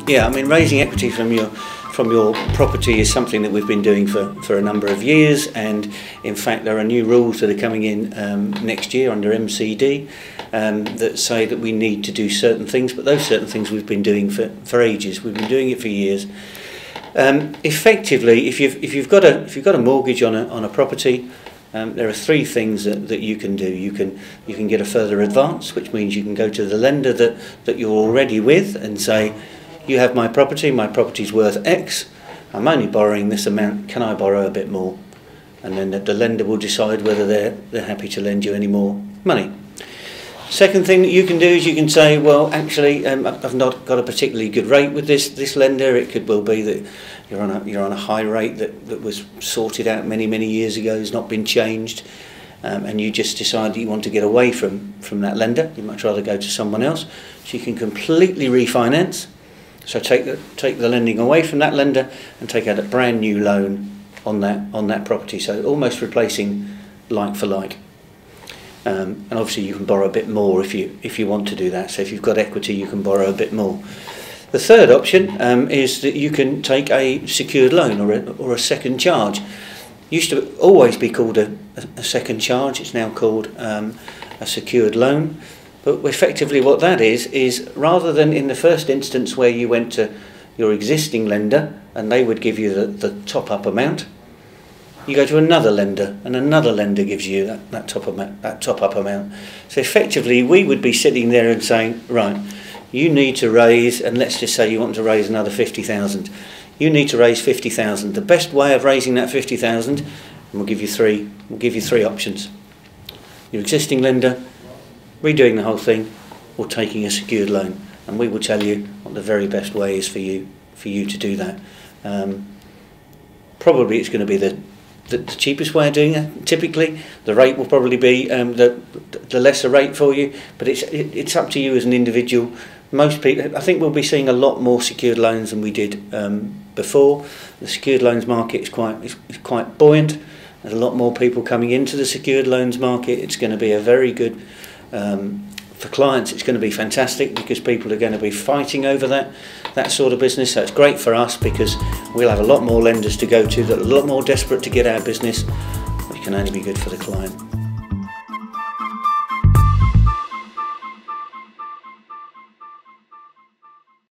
Yeah, I mean, raising equity from your property is something that we've been doing for a number of years, and in fact there are new rules that are coming in next year under MCD that say that we need to do certain things, but those certain things we've been doing for ages. We've been doing it for years. Effectively, if you've got a mortgage on a property, there are three things that you can do. You can get a further advance, which means you can go to the lender that you're already with and say, you have my property's worth X, I'm only borrowing this amount, can I borrow a bit more? And then the lender will decide whether they're happy to lend you any more money. Second thing that you can do is you can say, well, actually, I've not got a particularly good rate with this lender. It could well be that you're on a high rate that was sorted out many years ago, has not been changed, and you just decide that you want to get away from that lender. You'd much rather go to someone else. So you can completely refinance. So take the lending away from that lender and take out a brand new loan on that property. So almost replacing like for like. And obviously you can borrow a bit more if you want to do that. So if you've got equity, you can borrow a bit more. The third option is that you can take a secured loan or a second charge. Used to always be called a second charge. It's now called a secured loan. But effectively what that is rather than in the first instance where you went to your existing lender and they would give you the top-up amount, you go to another lender and another lender gives you that top-up amount. So effectively we would be sitting there and saying, right, you need to raise, and let's just say you want to raise another 50,000. You need to raise 50,000. The best way of raising that 50,000, and we'll give you three options. Your existing lender, redoing the whole thing, or taking a secured loan, and we will tell you what the very best way is for you to do that. Probably it's going to be the cheapest way of doing it. Typically the rate will probably be the lesser rate for you, but it's up to you as an individual. Most people, I think, we'll be seeing a lot more secured loans than we did before. The secured loans market is quite buoyant. There's a lot more people coming into the secured loans market. It's going to be a very good for clients. It's going to be fantastic because people are going to be fighting over that sort of business. So it's great for us because we'll have a lot more lenders to go to that are a lot more desperate to get our business, which can only be good for the client.